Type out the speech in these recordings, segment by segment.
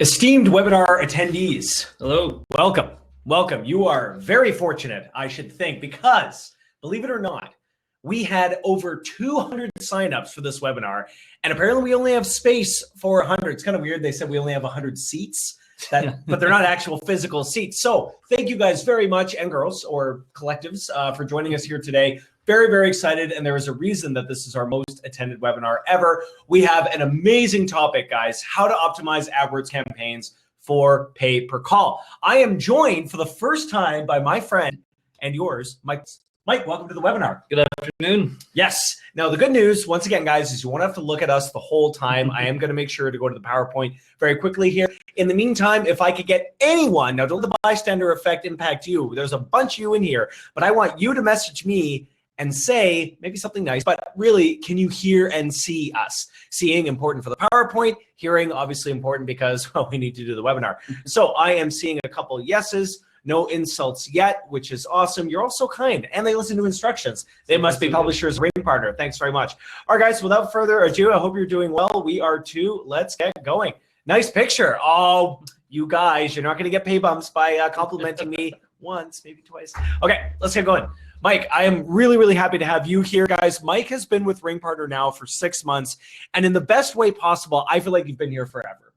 Esteemed webinar attendees, Hello. welcome. You are very fortunate, I should think, because believe it or not, we had over 200 signups for this webinar, and apparently we only have space for 100. It's kind of weird. They said we only have 100 seats, but they're not actual physical seats. So thank you guys very much, and girls or collectives, for joining us here today. Very, very excited, and there is a reason that this is our most attended webinar ever. We have an amazing topic, guys, how to optimize AdWords campaigns for pay per call. I am joined for the first time by my friend and yours, Mike. Mike, welcome to the webinar. Good afternoon. Yes. Now, the good news, once again, guys, is you won't have to look at us the whole time. I am going to make sure to go to the PowerPoint very quickly here. In the meantime, if I could get anyone, now don't let the bystander effect impact you. There's a bunch of you in here, but I want you to message me and say maybe something nice, but really, can you hear and see us? Seeing important for the PowerPoint, hearing obviously important because, well, we need to do the webinar. So I am seeing a couple yeses, no insults yet, which is awesome. You're all so kind, and they listen to instructions. They must be Publishers Ring Partner. Thanks very much. All right, guys, without further ado, I hope you're doing well. We are too. Let's get going. Nice picture. Oh, you guys, you're not going to get pay bumps by complimenting me once, maybe twice. Okay, let's get going. Mike, I am really, really happy to have you here, guys. Mike has been with Ring Partner now for 6 months, and in the best way possible, I feel like you've been here forever.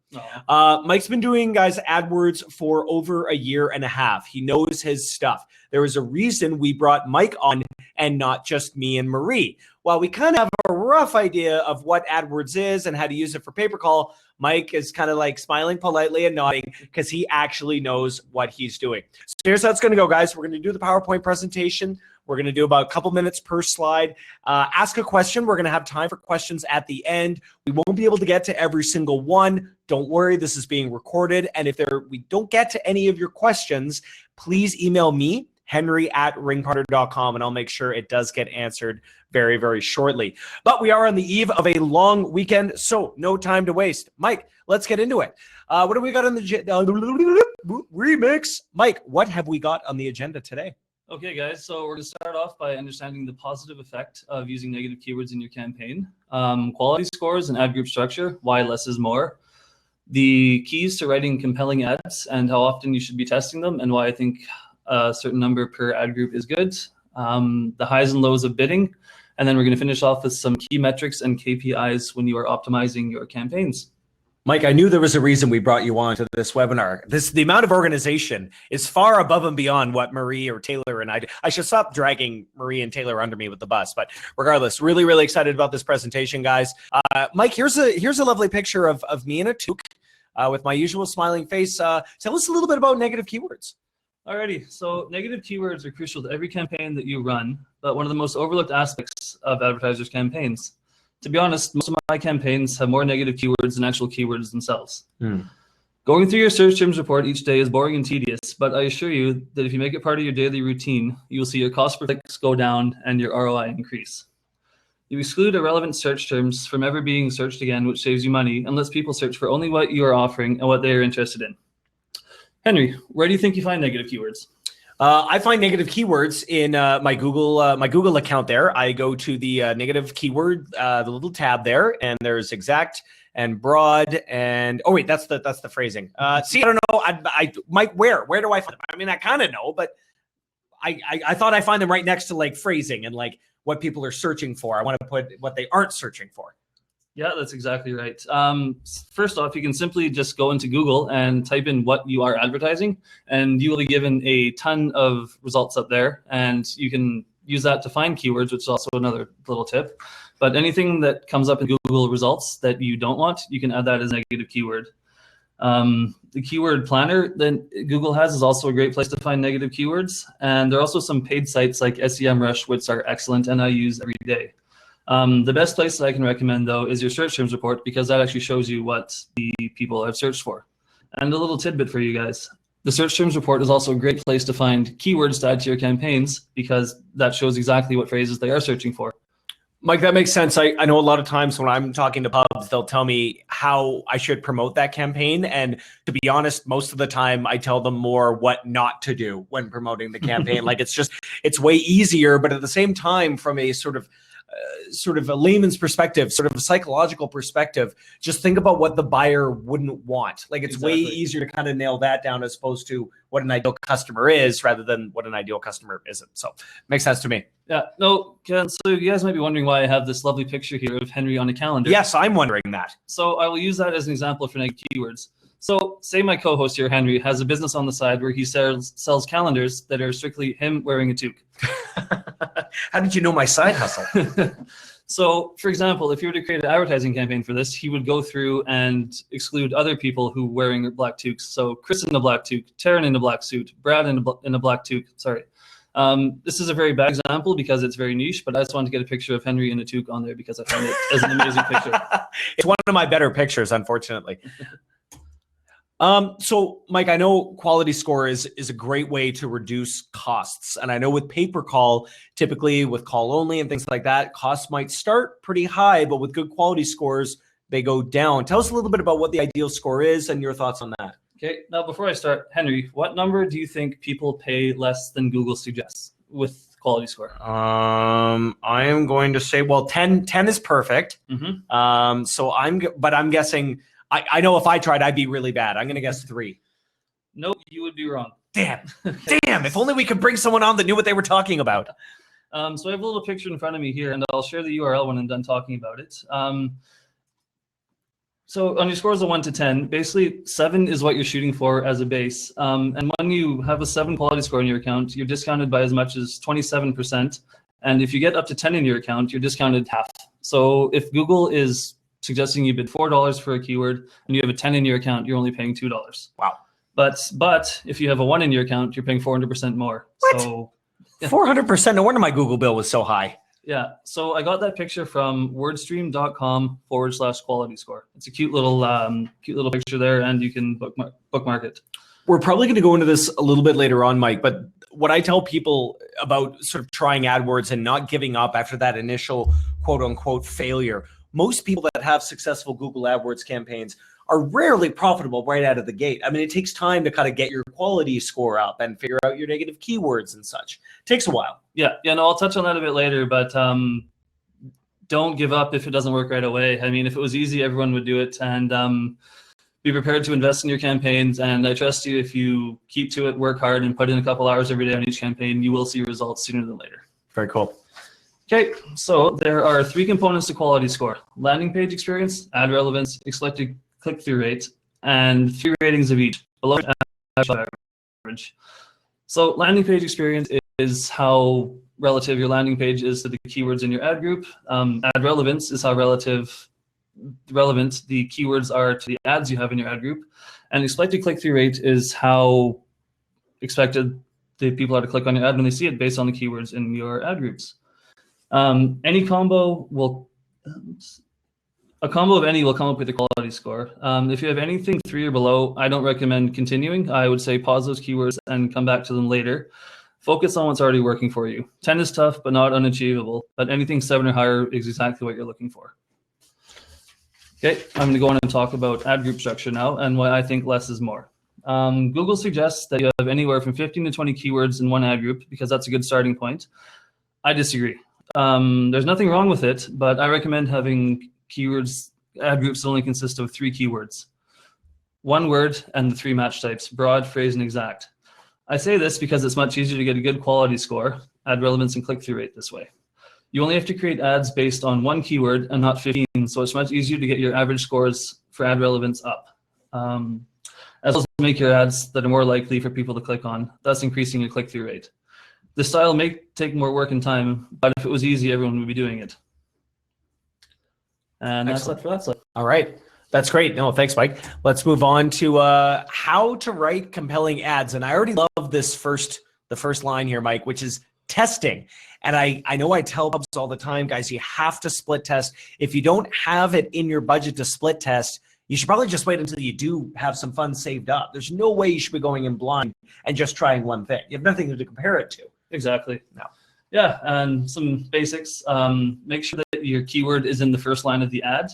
Mike's been doing, guys, AdWords for over a year and a half. He knows his stuff. There was a reason we brought Mike on and not just me and Marie. While we kind of have a rough idea of what AdWords is and how to use it for pay-per-call, Mike is kind of like smiling politely and nodding because he actually knows what he's doing. So here's how it's going to go, guys. We're going to do the PowerPoint presentation. We're going to do about a couple minutes per slide. Ask a question. We're going to have time for questions at the end. We won't be able to get to every single one. Don't worry, this is being recorded. And if we don't get to any of your questions, please email me, henry@ringpartner.com, and I'll make sure it does get answered very, very shortly. But we are on the eve of a long weekend, so no time to waste. Mike, let's get into it. What do we got on the remix? Mike, what have we got on the agenda today? Okay, guys, so we're going to start off by understanding the positive effect of using negative keywords in your campaign, quality scores and ad group structure, why less is more, the keys to writing compelling ads and how often you should be testing them, and why I think a certain number per ad group is good, the highs and lows of bidding, and then we're going to finish off with some key metrics and KPIs when you are optimizing your campaigns. Mike, I knew there was a reason we brought you on to this webinar. The amount of organization is far above and beyond what Marie or Taylor and I do. I should stop dragging Marie and Taylor under me with the bus, but regardless, really, really excited about this presentation, guys. Mike, here's a lovely picture of me in a toque with my usual smiling face. Tell us a little bit about negative keywords. Alrighty, so negative keywords are crucial to every campaign that you run, but one of the most overlooked aspects of advertisers' campaigns. To be honest, most of my campaigns have more negative keywords than actual keywords themselves. Going through your search terms report each day is boring and tedious, but I assure you that if you make it part of your daily routine, you will see your cost per clicks go down and your ROI increase. You exclude irrelevant search terms from ever being searched again, which saves you money and lets people search for only what you are offering and what they are interested in. Henry, where do you think you find negative keywords? I find negative keywords in my Google account there. I go to the negative keyword, the little tab there, and there's exact and broad and, oh wait, that's the phrasing. See, I don't know, Mike, where do I find them? I mean, I kind of know, but I thought I find them right next to like phrasing and like what people are searching for. I want to put what they aren't searching for. Yeah, that's exactly right. First off, you can simply just go into Google and type in what you are advertising, and you will be given a ton of results up there, and you can use that to find keywords, which is also another little tip. But anything that comes up in Google results that you don't want, you can add that as a negative keyword. The keyword planner that Google has is also a great place to find negative keywords, and there are also some paid sites like SEMrush, which are excellent and I use every day. The best place that I can recommend, though, is your search terms report, because that actually shows you what the people have searched for. And a little tidbit for you guys. The search terms report is also a great place to find keywords to add to your campaigns, because that shows exactly what phrases they are searching for. Mike, that makes sense. I know a lot of times when I'm talking to pubs, they'll tell me how I should promote that campaign. And to be honest, most of the time I tell them more what not to do when promoting the campaign. Like it's way easier, but at the same time, from a sort of sort of a layman's perspective, sort of a psychological perspective, just think about what the buyer wouldn't want. Like it's way easier to kind of nail that down as opposed to what an ideal customer is rather than what an ideal customer isn't. So makes sense to me. Yeah, no, Ken, so you guys might be wondering why I have this lovely picture here of Henry on a calendar. Yes, I'm wondering that. So I will use that as an example for negative keywords. So say my co-host here, Henry, has a business on the side where he sells calendars that are strictly him wearing a toque. How did you know my side hustle? So, for example, if you were to create an advertising campaign for this, he would go through and exclude other people who were wearing black toques. So Chris in a black toque, Taryn in a black suit, Brad in a black toque, sorry. This is a very bad example because it's very niche, but I just wanted to get a picture of Henry in a toque on there because I found it as an amazing picture. It's one of my better pictures, unfortunately. So Mike, I know quality score is a great way to reduce costs. And I know with pay-per-call, typically with call only and things like that, costs might start pretty high, but with good quality scores, they go down. Tell us a little bit about what the ideal score is and your thoughts on that. Okay, now before I start, Henry, what number do you think people pay less than Google suggests with quality score? I am going to say, well, 10 is perfect. Mm-hmm. But I'm guessing, I know if I tried, I'd be really bad. I'm going to guess 3. Nope, you would be wrong. Damn. If only we could bring someone on that knew what they were talking about. So I have a little picture in front of me here, and I'll share the URL when I'm done talking about it. So on your scores of 1 to 10, basically 7 is what you're shooting for as a base. And when you have a 7 quality score in your account, you're discounted by as much as 27%. And if you get up to 10 in your account, you're discounted half. So if Google is suggesting you bid $4 for a keyword and you have a 10 in your account, you're only paying $2. Wow. But if you have a 1 in your account, you're paying 400% more. What? So 400%? No wonder my Google bill was so high. Yeah, so I got that picture from wordstream.com/quality score. It's a cute little picture there, and you can bookmark it. We're probably going to go into this a little bit later on, Mike, but what I tell people about sort of trying AdWords and not giving up after that initial quote unquote failure, most people that have successful Google AdWords campaigns are rarely profitable right out of the gate. I mean, it takes time to kind of get your quality score up and figure out your negative keywords and such. It takes a while. Yeah, no, I'll touch on that a bit later, but don't give up if it doesn't work right away. I mean, if it was easy, everyone would do it, and be prepared to invest in your campaigns. And I trust you, if you keep to it, work hard, and put in a couple hours every day on each campaign, you will see results sooner than later. Very cool. Okay, so there are 3 components to quality score: landing page experience, ad relevance, expected click-through rate, and 3 ratings of each, below average. So landing page experience is how relative your landing page is to the keywords in your ad group. Ad relevance is how relevant the keywords are to the ads you have in your ad group. And expected click-through rate is how expected the people are to click on your ad when they see it based on the keywords in your ad groups. Any combo will... A combo of any will come up with a quality score. If you have anything 3 or below, I don't recommend continuing. I would say pause those keywords and come back to them later. Focus on what's already working for you. 10 is tough, but not unachievable. But anything 7 or higher is exactly what you're looking for. Okay, I'm going to go on and talk about ad group structure now and why I think less is more. Google suggests that you have anywhere from 15 to 20 keywords in one ad group because that's a good starting point. I disagree. There's nothing wrong with it, but I recommend having keywords, ad groups that only consist of 3 keywords. 1 word and the 3 match types: broad, phrase, and exact. I say this because it's much easier to get a good quality score, ad relevance, and click-through rate this way. You only have to create ads based on 1 keyword and not 15, so it's much easier to get your average scores for ad relevance up. As well as make your ads that are more likely for people to click on, thus increasing your click-through rate. The style may take more work and time, but if it was easy, everyone would be doing it. And that's it for that slide. All right. That's great. No, thanks, Mike. Let's move on to how to write compelling ads. And I already love the first line here, Mike, which is testing. And I know I tell pubs all the time, guys, you have to split test. If you don't have it in your budget to split test, you should probably just wait until you do have some funds saved up. There's no way you should be going in blind and just trying one thing. You have nothing to compare it to. Exactly. No. Yeah, and some basics. Make sure that your keyword is in the first line of the ad,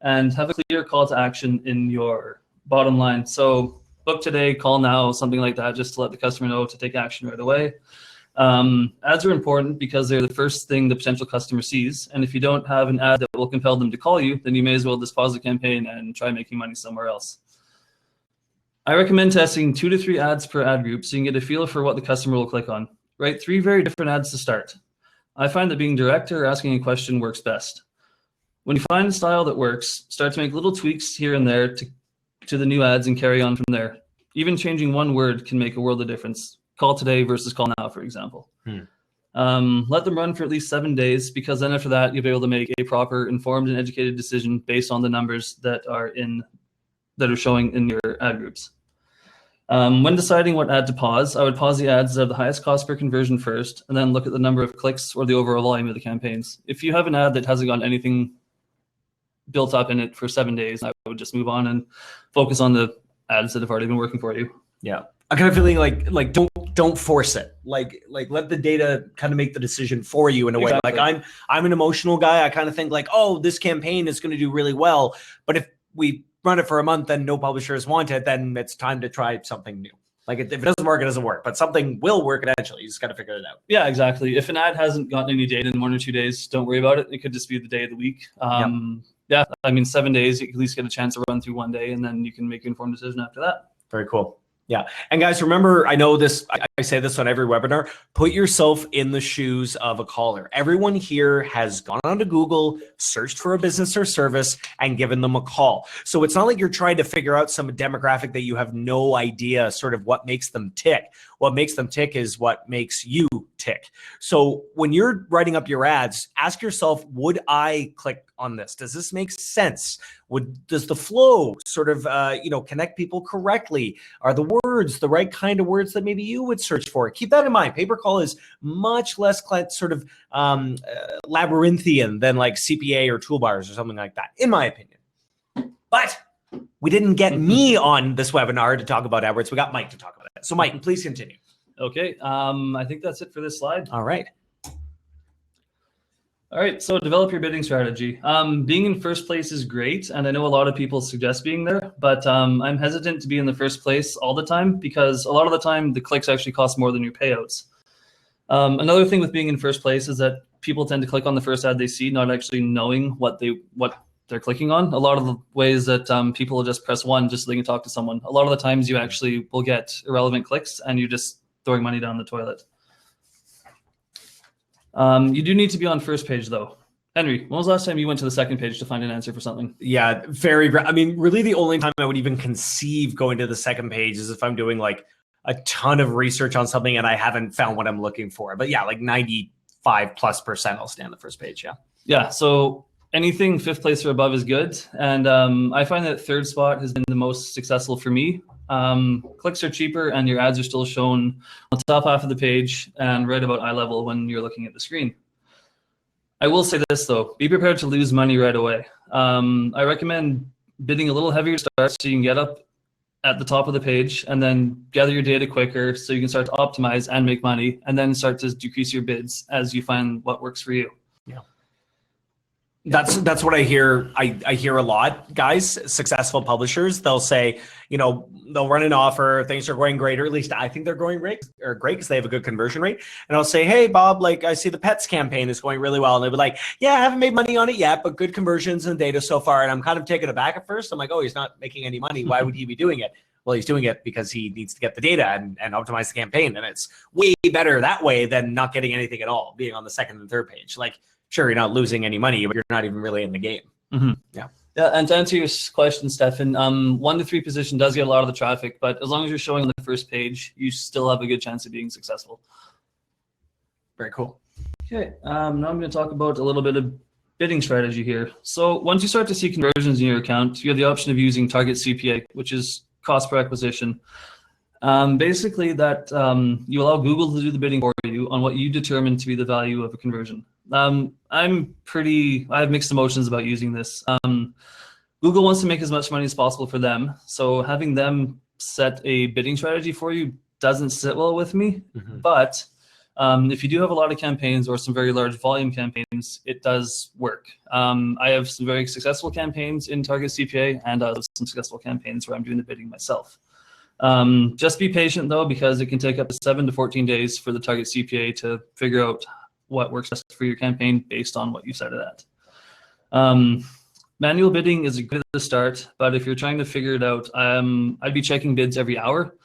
and have a clear call to action in your bottom line. So book today, call now, something like that, just to let the customer know to take action right away. Ads are important because they're the first thing the potential customer sees. And if you don't have an ad that will compel them to call you, then you may as well just pause the campaign and try making money somewhere else. I recommend testing 2 to 3 ads per ad group so you can get a feel for what the customer will click on. Write 3 very different ads to start. I find that being direct or asking a question works best. When you find a style that works, start to make little tweaks here and there to the new ads and carry on from there. Even changing one word can make a world of difference. Call today versus call now, for example. Let them run for at least 7 days, because then after that, you'll be able to make a proper, informed, and educated decision based on the numbers that are showing in your ad groups. When deciding what ad to pause, I would pause the ads that have the highest cost per conversion first, and then look at the number of clicks or the overall volume of the campaigns. If you have an ad that hasn't got anything built up in it for 7 days, I would just move on and focus on the ads that have already been working for you. Yeah. I'm kind of feeling like don't force it. Like let the data kind of make the decision for you in a way. Like I'm an emotional guy. I kind of think like, oh, this campaign is going to do really well. But if we run it for a month and no publishers want it, then it's time to try something new. Like if it doesn't work, it doesn't work. But something will work eventually. You just got to figure it out. Yeah, exactly. If an ad hasn't gotten any data in 1 or 2 days, don't worry about it. It could just be the day of the week. Yeah, I mean, 7 days, you can at least get a chance to run through one day, and then you can make an informed decision after that. Very cool. Yeah. And guys, remember, I know this, I say this on every webinar, put yourself in the shoes of a caller. Everyone here has gone onto Google, searched for a business or service, and given them a call. So it's not like you're trying to figure out some demographic that you have no idea sort of what makes them tick. What makes them tick is what makes you tick. So when you're writing up your ads, ask yourself, would I click on this? Does this make sense? Does the flow sort of, connect people correctly? Are the words the right kind of words that maybe you would search for? Keep that in mind. Pay-per-call is much less sort of labyrinthian than like CPA or toolbars or something like that, in my opinion. But we didn't get me on this webinar to talk about Adwords. We got Mike to talk about it. So Mike, please continue. Okay. I think that's it for this slide. All right. All right, so develop your bidding strategy. Being in first place is great, and I know a lot of people suggest being there, but I'm hesitant to be in the first place all the time, because a lot of the time the clicks actually cost more than your payouts. Another thing with being in first place is that people tend to click on the first ad they see, not actually knowing what they're clicking on. A lot of the ways that people will just press 1 just so they can talk to someone. A lot of the times you actually will get irrelevant clicks, and you're just throwing money down the toilet. You do need to be on first page, though. Henry, when was the last time you went to the second page to find an answer for something? Yeah, I mean, really the only time I would even conceive going to the second page is if I'm doing like a ton of research on something and I haven't found what I'm looking for. But yeah, like 95+% I'll stay on the first page, yeah. Yeah, so anything 5th place or above is good. And I find that 3rd spot has been the most successful for me. Clicks are cheaper and your ads are still shown on the top half of the page and right about eye level when you're looking at the screen. I will say this though, be prepared to lose money right away. I recommend bidding a little heavier to start so you can get up at the top of the page and then gather your data quicker so you can start to optimize and make money, and then start to decrease your bids as you find what works for you. Yeah. That's what I hear. I hear a lot, guys. Successful publishers, they'll say, they'll run an offer, things are going great, or at least I think they're going great because they have a good conversion rate. And I'll say, hey, Bob, like I see the pets campaign is going really well. And they'll be like, yeah, I haven't made money on it yet, but good conversions and data so far. And I'm kind of taken aback at first. I'm like, oh, he's not making any money. Why would he be doing it? Well, he's doing it because he needs to get the data and optimize the campaign. And it's way better that way than not getting anything at all, being on the 2nd and 3rd page. Like, sure, you're not losing any money, but you're not even really in the game. Mm-hmm. Yeah. And to answer your question, Stefan, 1 to 3 position does get a lot of the traffic, but as long as you're showing on the first page, you still have a good chance of being successful. Very cool. Okay, now I'm going to talk about a little bit of bidding strategy here. So once you start to see conversions in your account, you have the option of using target CPA, which is cost per acquisition. Basically, that you allow Google to do the bidding for you on what you determine to be the value of a conversion. I have mixed emotions about using this. Google wants to make as much money as possible for them. So having them set a bidding strategy for you doesn't sit well with me. Mm-hmm. But if you do have a lot of campaigns or some very large volume campaigns, it does work. I have some very successful campaigns in Target CPA, and some successful campaigns where I'm doing the bidding myself. Just be patient though, because it can take up to 7 to 14 days for the target CPA to figure out what works best for your campaign based on what you set it at. Manual bidding is good at the start, but if you're trying to figure it out, I'd be checking bids every hour.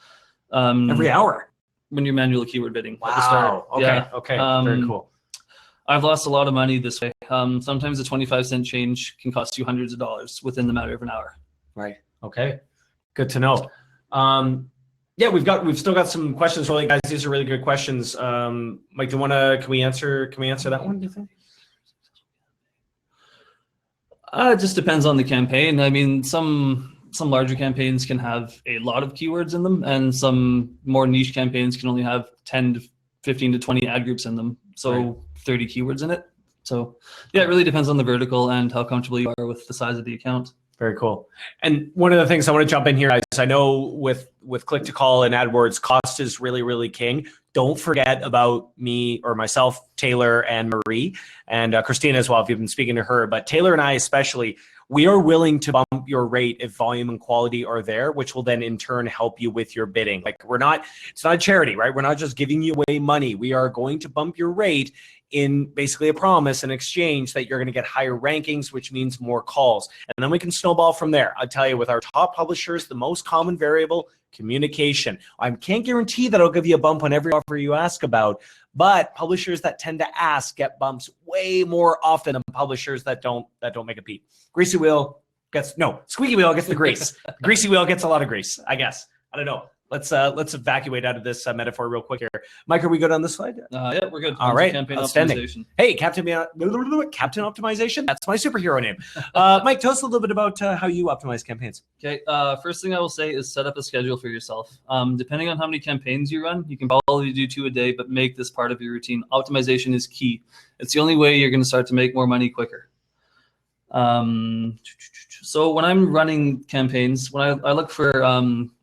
Every hour? When you're manual keyword bidding Wow. at the start. Okay. Yeah. Okay. Very cool. I've lost a lot of money this way. Sometimes a 25-cent change can cost you hundreds of dollars within the matter of an hour. Right. Okay. Good to know. Yeah, we've still got some questions rolling, guys. These are really good questions. Mike, can we answer that one, do you think? It just depends on the campaign. I mean, some larger campaigns can have a lot of keywords in them, and some more niche campaigns can only have 10 to 15 to 20 ad groups in them. So right. 30 keywords in it. So yeah, it really depends on the vertical and how comfortable you are with the size of the account. Very cool. And one of the things I want to jump in here, guys, I know with click to call and AdWords, cost is really, really king. Don't forget about me or myself, Taylor and Marie, and Christina as well, if you've been speaking to her. But Taylor and I especially, we are willing to bump your rate if volume and quality are there, which will then in turn help you with your bidding. Like it's not a charity, right? We're not just giving you away money. We are going to bump your rate in basically a promise and exchange that you're going to get higher rankings, which means more calls. And then we can snowball from there. I tell you, with our top publishers, the most common variable, communication. I can't guarantee that I'll give you a bump on every offer you ask about, but publishers that tend to ask get bumps way more often than publishers that don't make a peep. Squeaky wheel gets the grease. Greasy wheel gets a lot of grease, I guess. I don't know. Let's evacuate out of this metaphor real quick here. Mike, are we good on this slide? Yeah, we're good. All right, campaign outstanding. Optimization. Hey, Captain Optimization. That's my superhero name. Mike, tell us a little bit about how you optimize campaigns. Okay, first thing I will say is set up a schedule for yourself. Depending on how many campaigns you run, you can probably do 2 a day, but make this part of your routine. Optimization is key. It's the only way you're going to start to make more money quicker. So when I'm running campaigns, when I look for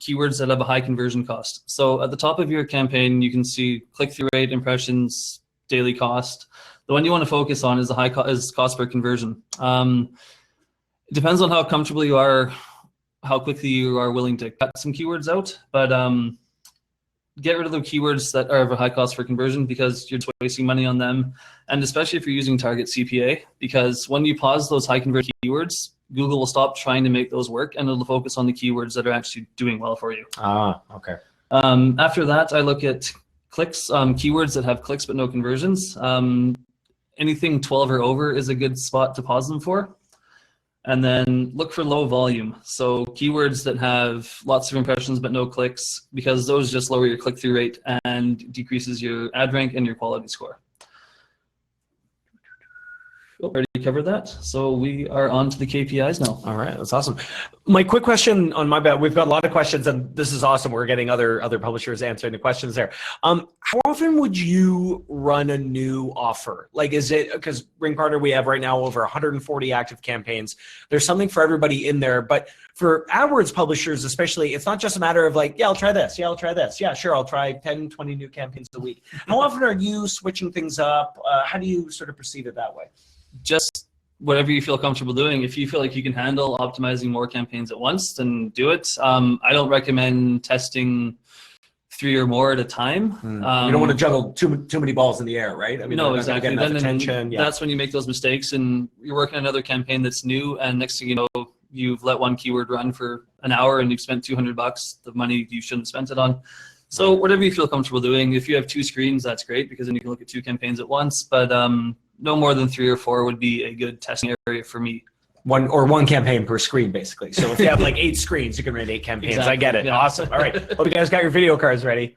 keywords that have a high conversion cost. So at the top of your campaign, you can see click-through rate, impressions, daily cost. The one you want to focus on is the cost per conversion. It depends on how comfortable you are, how quickly you are willing to cut some keywords out, but get rid of the keywords that are of a high cost for conversion, because you're wasting money on them. And especially if you're using target CPA, because when you pause those high conversion keywords, Google will stop trying to make those work, and it'll focus on the keywords that are actually doing well for you. Okay. After that, I look at clicks, keywords that have clicks but no conversions. Anything 12 or over is a good spot to pause them for. And then look for low volume. So keywords that have lots of impressions but no clicks, because those just lower your click-through rate and decreases your ad rank and your quality score. Already covered that. So we are on to the KPIs now. All right, that's awesome. My quick question on my bet, we've got a lot of questions, and this is awesome. We're getting other publishers answering the questions there. How often would you run a new offer? Like, is it, because Ring Partner, we have right now over 140 active campaigns. There's something for everybody in there, but for AdWords publishers especially, it's not just a matter of like, yeah, I'll try this. Yeah, I'll try this. Yeah, sure, I'll try 10, 20 new campaigns a week. How often are you switching things up? How do you sort of perceive it that way? Just whatever you feel comfortable doing. If you feel like you can handle optimizing more campaigns at once, then do it. I don't recommend testing 3 or more at a time. You don't want to juggle too many balls in the air, right? I mean, no, exactly. Then that's when you make those mistakes, and you're working on another campaign that's new, and next thing you know, you've let one keyword run for an hour and you've spent $200, the money you shouldn't have spent it on. So whatever you feel comfortable doing. If you have 2 screens, that's great, because then you can look at 2 campaigns at once. But no more than 3 or 4 would be a good testing area for me. One campaign per screen, basically. So if you have like 8 screens, you can run 8 campaigns. Exactly. I get it. Yeah. Awesome. All right. Hope you guys got your video cards ready.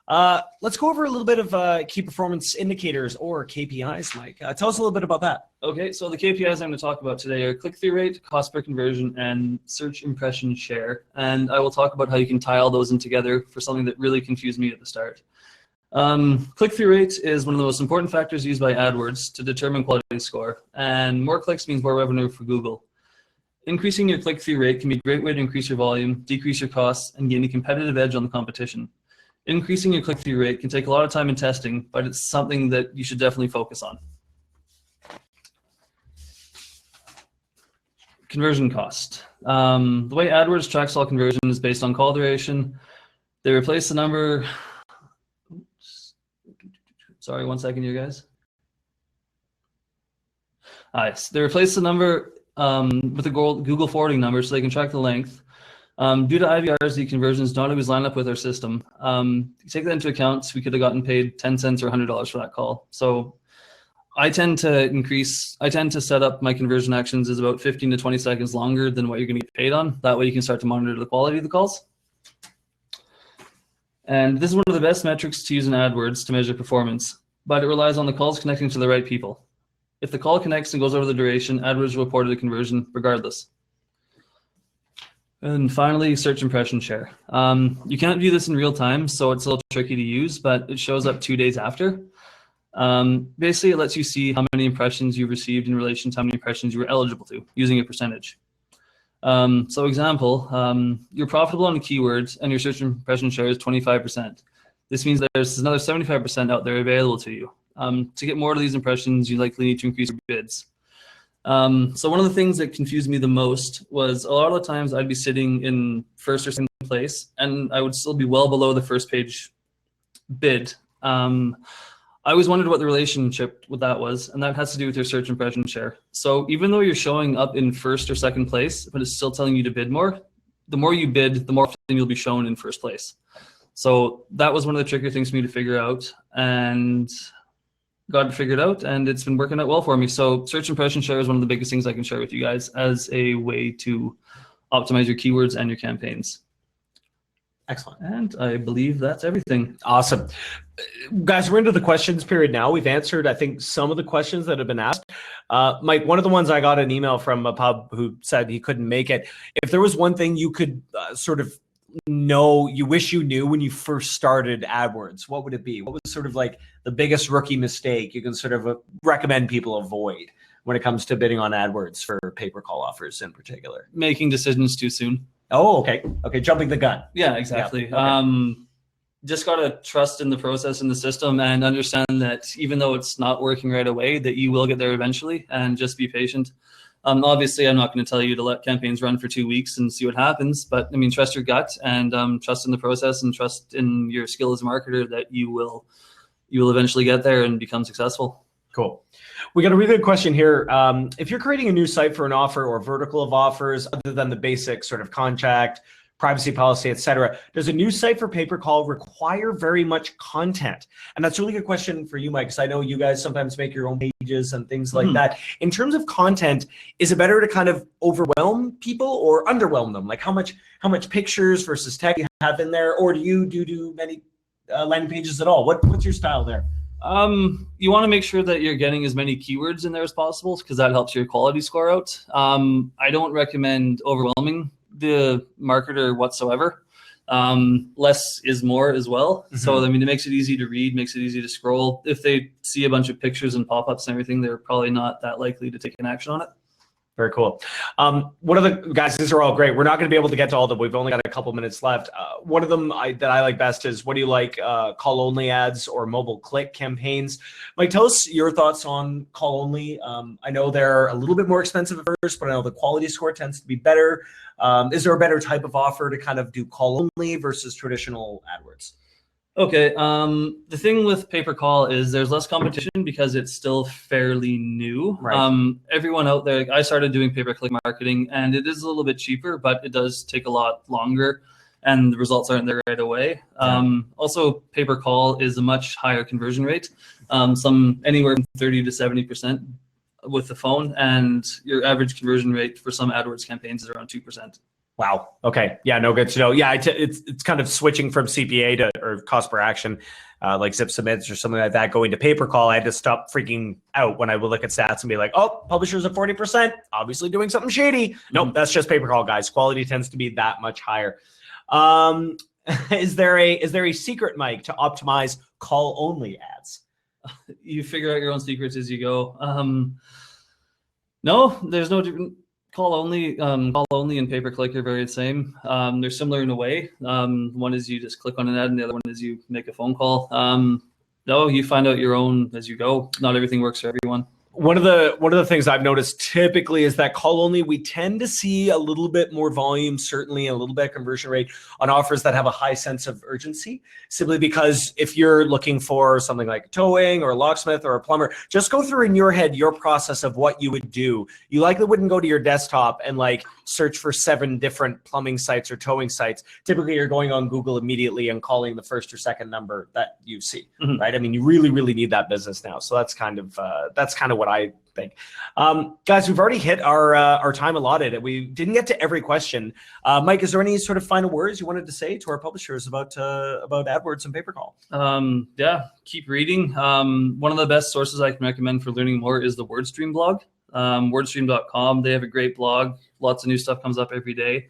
Let's go over a little bit of key performance indicators, or KPIs, Mike. Tell us a little bit about that. Okay, so the KPIs I'm going to talk about today are click-through rate, cost per conversion, and search impression share. And I will talk about how you can tie all those in together for something that really confused me at the start. Click-through rate is one of the most important factors used by AdWords to determine quality score, and more clicks means more revenue for Google. Increasing your click-through rate can be a great way to increase your volume, decrease your costs, and gain a competitive edge on the competition. Increasing your click-through rate can take a lot of time in testing, but it's something that you should definitely focus on. conversion cost. The way AdWords tracks all conversion is based on call duration. They replace the number. Oops. Sorry, 1 second here, guys. Yes, they replace the number with a Google forwarding number so they can track the length. Due to IVRs, the conversions don't always line up with our system. Take that into account, we could have gotten paid 10 cents or $100 for that call. So I tend to set up my conversion actions as about 15 to 20 seconds longer than what you're going to get paid on. That way you can start to monitor the quality of the calls. And this is one of the best metrics to use in AdWords to measure performance, but it relies on the calls connecting to the right people. If the call connects and goes over the duration, AdWords will report a conversion regardless. And finally, search impression share. You can't view this in real time, so it's a little tricky to use, but it shows up 2 days after. Basically, it lets you see how many impressions you've received in relation to how many impressions you were eligible to, using a percentage. So example, you're profitable on keywords and your search impression share is 25%. This means there's another 75% out there available to you. To get more of these impressions, you likely need to increase your bids. So one of the things that confused me the most was a lot of the times I'd be sitting in first or second place and I would still be well below the first page bid. I always wondered what the relationship with that was, and that has to do with your search impression share. So even though you're showing up in first or second place, but it's still telling you to bid more, the more you bid, the more often you'll be shown in first place. So that was one of the trickier things for me to figure out, and got it figured out, and it's been working out well for me. So search impression share is one of the biggest things I can share with you guys as a way to optimize your keywords and your campaigns. Excellent. And I believe that's everything. Awesome. Guys, we're into the questions period now. We've answered, I think, some of the questions that have been asked. Mike, one of the ones I got an email from a pub who said he couldn't make it. If there was one thing you could sort of know, you wish you knew when you first started AdWords, what would it be? What was sort of like the biggest rookie mistake you can sort of recommend people avoid when it comes to bidding on AdWords for pay-per-call offers in particular? Making decisions too soon. Oh, okay. Okay, jumping the gun. Yeah, exactly. Yeah. Okay. Just got to trust in the process and the system and understand that even though it's not working right away, that you will get there eventually, and just be patient. Obviously, I'm not going to tell you to let campaigns run for 2 weeks and see what happens, but I mean, trust your gut and trust in the process and trust in your skill as a marketer that you will eventually get there and become successful. Cool. We got a really good question here. If you're creating a new site for an offer or vertical of offers, other than the basic sort of contract, privacy policy, etc., does a new site for pay-per-call require very much content? And that's a really good question for you, Mike, because I know you guys sometimes make your own pages and things like that. In terms of content, is it better to kind of overwhelm people or underwhelm them? Like how much pictures versus text you have in there, or do you do many landing pages at all? What's your style there? You want to make sure that you're getting as many keywords in there as possible because that helps your quality score out. I don't recommend overwhelming the marketer whatsoever. Less is more as well. Mm-hmm. So, I mean, it makes it easy to read, makes it easy to scroll. If they see a bunch of pictures and pop-ups and everything, they're probably not that likely to take an action on it. Very cool. One of the guys, these are all great. We're not going to be able to get to all of them. We've only got a couple minutes left. One of them that I like best is, what do you like, call only ads or mobile click campaigns? Mike, tell us your thoughts on call only. I know they're a little bit more expensive at first, but I know the quality score tends to be better. Is there a better type of offer to kind of do call only versus traditional AdWords? Okay, the thing with pay-per-call is there's less competition because it's still fairly new. Right. Everyone out there, I started doing pay-per-click marketing and it is a little bit cheaper, but it does take a lot longer and the results aren't there right away. Yeah. Also, pay-per-call is a much higher conversion rate, some anywhere from 30 to 70% with the phone, and your average conversion rate for some AdWords campaigns is around 2%. Wow. Okay. Yeah. No, good to know. Yeah. It's kind of switching from CPA or cost per action, like zip submits or something like that, going to pay-per-call. I had to stop freaking out when I would look at stats and be like, oh, publishers at 40%, obviously doing something shady. Nope, that's just pay-per-call, guys. Quality tends to be that much higher. Is there a secret, Mike, to optimize call only ads? You figure out your own secrets as you go. No, there's no different. Call only and pay-per-click are very the same. They're similar in a way. One is you just click on an ad, and the other one is you make a phone call. No, you find out your own as you go. Not everything works for everyone. One of the things I've noticed typically is that call only, we tend to see a little bit more volume, certainly a little bit of conversion rate on offers that have a high sense of urgency, simply because if you're looking for something like towing or a locksmith or a plumber, just go through in your head your process of what you would do. You likely wouldn't go to your desktop and like search for 7 different plumbing sites or towing sites. Typically you're going on Google immediately and calling the first or second number that you see, right? I mean, you really, really need that business now. So that's kind of what I think. Guys, we've already hit our time allotted. We didn't get to every question. Mike, is there any sort of final words you wanted to say to our publishers about AdWords and pay-per-call? Yeah, keep reading. One of the best sources I can recommend for learning more is the WordStream blog. Wordstream.com. They have a great blog. Lots of new stuff comes up every day.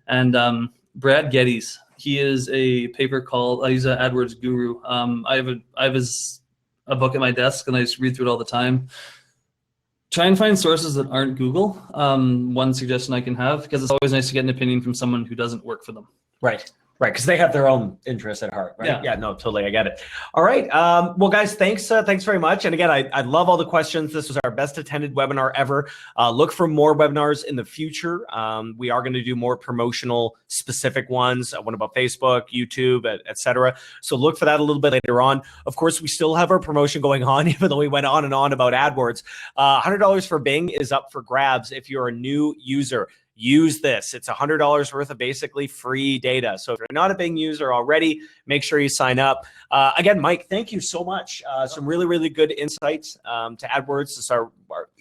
And Brad Geddes, he is a pay-per-call. He's an AdWords guru. I have a book at my desk and I just read through it all the time. Try and find sources that aren't Google. One suggestion I can have, because it's always nice to get an opinion from someone who doesn't work for them. Right, because they have their own interests at heart, right? Yeah, no, totally, I get it. All right, well, guys, thanks very much. And again, I love all the questions. This was our best attended webinar ever. Look for more webinars in the future. We are going to do more promotional specific ones, one about Facebook, YouTube, etc. So look for that a little bit later on. Of course, we still have our promotion going on, even though we went on and on about AdWords. $100 for Bing is up for grabs if you're a new user. Use this. It's $100 worth of basically free data. So if you're not a Bing user already, make sure you sign up. Again, Mike, thank you so much. Some really, really good insights to AdWords. It's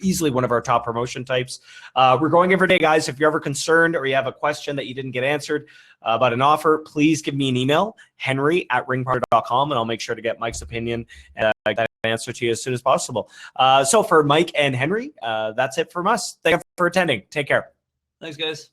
easily one of our top promotion types. We're growing every day, guys. If you're ever concerned or you have a question that you didn't get answered about an offer, please give me an email, henry@ringpartner.com, and I'll make sure to get Mike's opinion and get an answer to you as soon as possible. So for Mike and Henry, that's it from us. Thank you for attending. Take care. Thanks, guys.